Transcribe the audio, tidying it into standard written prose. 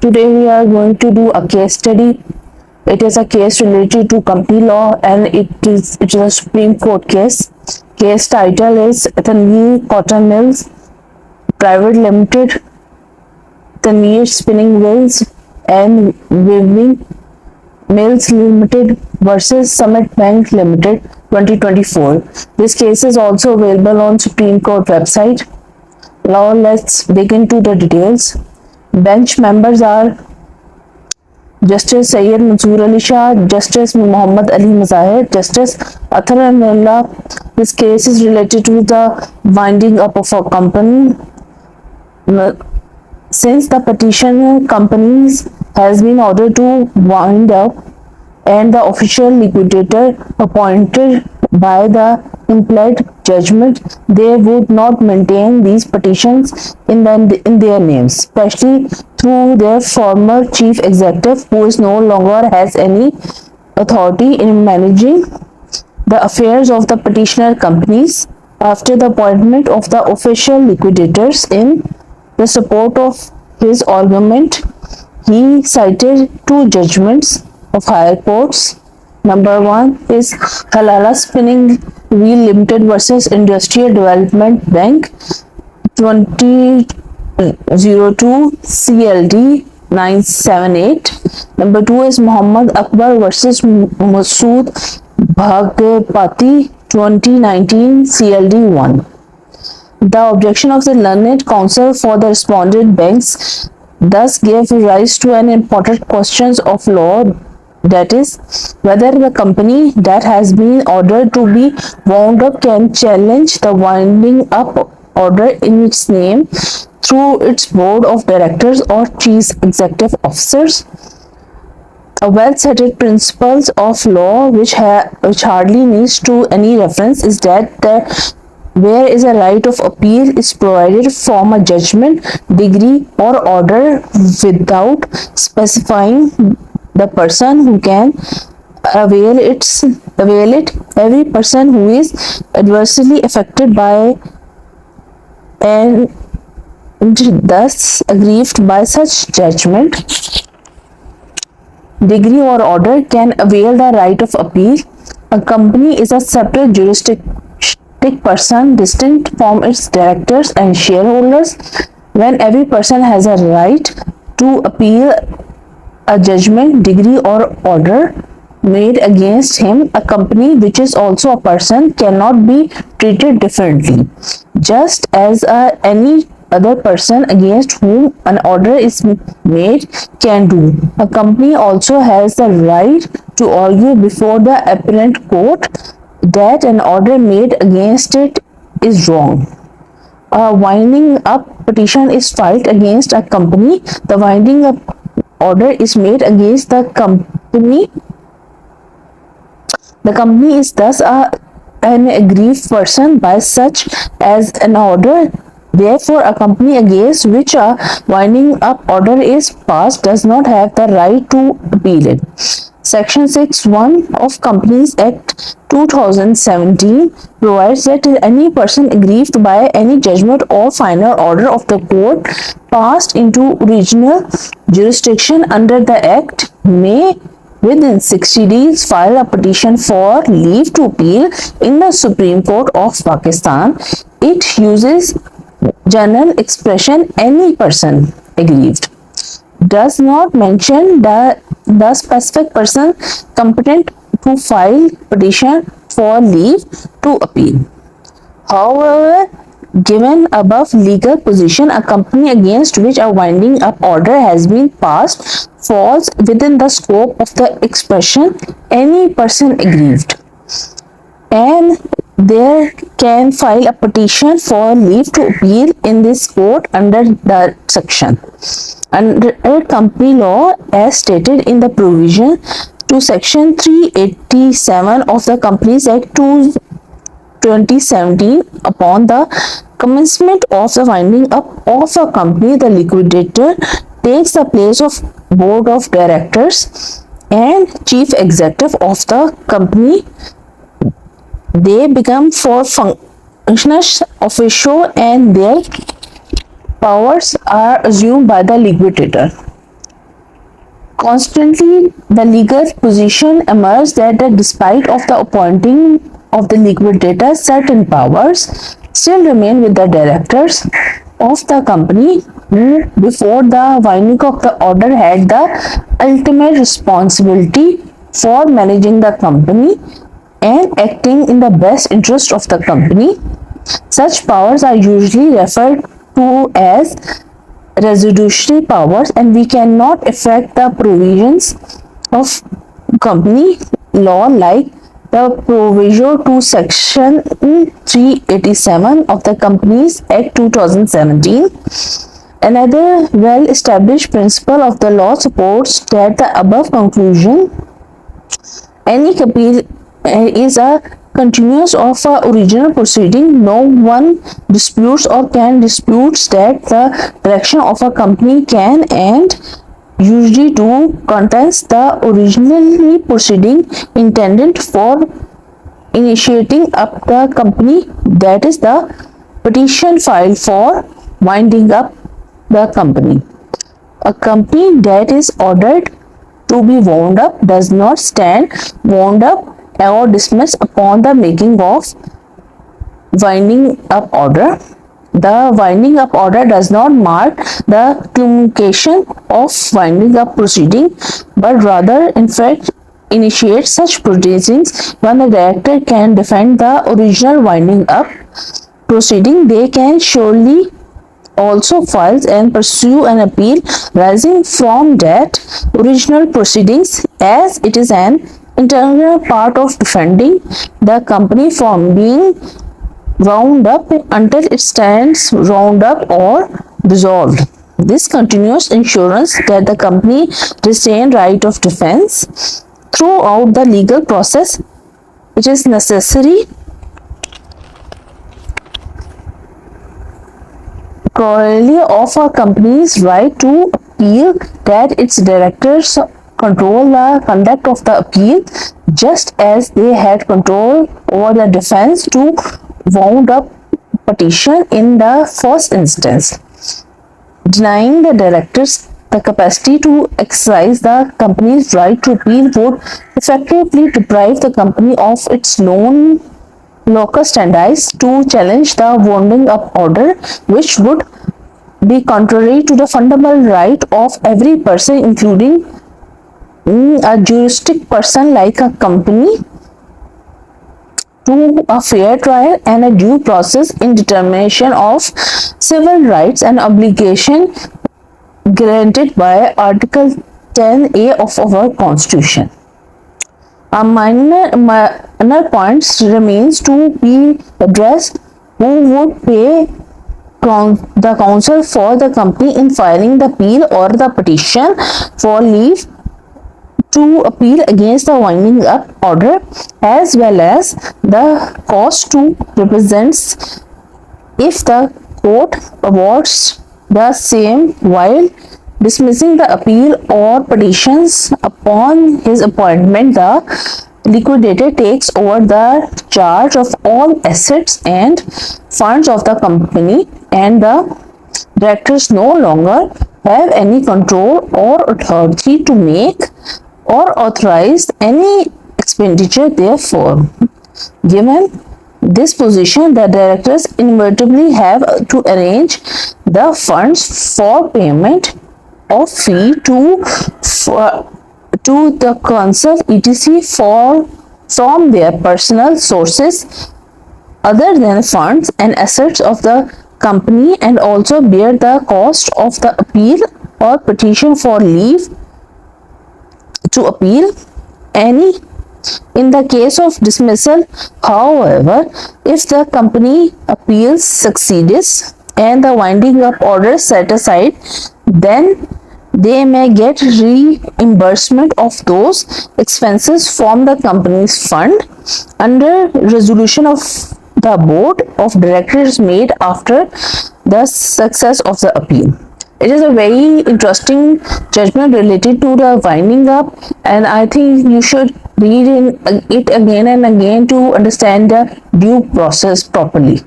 Today we are going to do a case study. It is a case related to company law and it is a Supreme Court case. Case title is Tanveer Cotton Mills Private Limited, Tanveer Spinning Mills and Weaving Mills Limited versus Summit Bank Limited 2024. This case is also available on Supreme Court website. Now let's dig into the details. Bench members are Justice Syed Mansoor Ali Shah, Justice Muhammad Ali Mazahir, Justice Athar Anullah. This case is related to the winding up of a company. Since the petition companies has been ordered to wind up and the official liquidator appointed by the implied judgment, they would not maintain these petitions in their names, especially through their former chief executive, who is no longer has any authority in managing the affairs of the petitioner companies. After the appointment of the official liquidators in the support of his argument, he cited two judgments of higher courts. Number one is Halala Spinning Wheel Limited versus Industrial Development Bank 2002 CLD 978. Number two is Muhammad Akbar versus Masood Bhagpati 2019 CLD 1. The objection of the learned counsel for the respondent banks thus gave rise to an important question of law, that is, whether the company that has been ordered to be wound up can challenge the winding up order in its name through its board of directors or chief executive officers. A well-settled principles of law which hardly needs to any reference is that where is a right of appeal is provided from a judgment, decree or order without specifying the person who can avail it. Every person who is adversely affected by and thus aggrieved by such judgment, decree or order can avail the right of appeal. A company is a separate juristic person distinct from its directors and shareholders. When every person has a right to appeal a judgment, decree or order made against him, a company, which is also a person, cannot be treated differently, just as any other person against whom an order is made can do. A company also has the right to argue before the appellate court that an order made against it is wrong. A winding up petition is filed against a company. The winding up order is made against the company. The company is thus an aggrieved person by such as an order. Therefore, a company against which a winding up order is passed does not have the right to appeal it. Section 6(1) of Companies Act 2017 provides that any person aggrieved by any judgment or final order of the court passed into original jurisdiction under the Act may within 60 days file a petition for leave to appeal in the Supreme Court of Pakistan. It uses general expression any person aggrieved, does not mention the specific person competent to file petition for leave to appeal. However, given above legal position, a company against which a winding up order has been passed falls within the scope of the expression any person aggrieved, and there can file a petition for leave to appeal in this court under the section. Under company law, as stated in the provision to section 387 of the Companies Act 2017, upon the commencement of the winding up of a company, the liquidator takes the place of board of directors and chief executive of the company. They become for functionis officio and their powers are assumed by the liquidator. Constantly, the legal position emerged that despite of the appointing of the liquidator, certain powers still remain with the directors of the company who, before the winding of the order, had the ultimate responsibility for managing the company and acting in the best interest of the company. Such powers are usually referred to as residuary powers, and we cannot affect the provisions of company law like the proviso to section 387 of the Companies Act 2017. Another well-established principle of the law supports that the above conclusion. Any appeal is a continuous of a original proceeding. No one disputes or can dispute that the direction of a company can and usually do contains the originally proceeding intended for initiating up the company, that is the petition filed for winding up the company. A company that is ordered to be wound up does not stand wound up or dismissed upon the making of winding up order. The winding up order does not mark the culmination of winding up proceeding, but rather, in fact, initiates such proceedings. When the director can defend the original winding up proceeding, they can surely also file and pursue an appeal rising from that original proceedings, as it is an integral part of defending the company from being wound up until it stands wound up or dissolved. This continuous assurance that the company retains right of defense throughout the legal process, which is necessary corollary of a company's right to appeal, that its directors control the conduct of the appeal, just as they had control over the defense to wound up petition in the first instance. Denying the directors the capacity to exercise the company's right to appeal would effectively deprive the company of its locus standi to challenge the winding up order, which would be contrary to the fundamental right of every person, including a juristic person like a company, to a fair trial and a due process in determination of civil rights and obligation granted by Article 10A of our Constitution. A minor points remains to be addressed. Who would pay the counsel for the company in filing the appeal or the petition for leave to appeal against the winding up order, as well as the cost to represent if the court awards the same while dismissing the appeal or petitions. Upon his appointment, the liquidator takes over the charge of all assets and funds of the company, and the directors no longer have any control or authority to make or authorize any expenditure. Therefore, given this position, the directors inevitably have to arrange the funds for payment of fee to the counsel etc. from their personal sources other than funds and assets of the company, and also bear the cost of the appeal or petition for leave to appeal any. In the case of dismissal, however, if the company appeals succeeds and the winding up order set aside, then they may get reimbursement of those expenses from the company's fund under resolution of the board of directors made after the success of the appeal. It is a very interesting judgment related to the winding up, and I think you should read it again and again to understand the due process properly.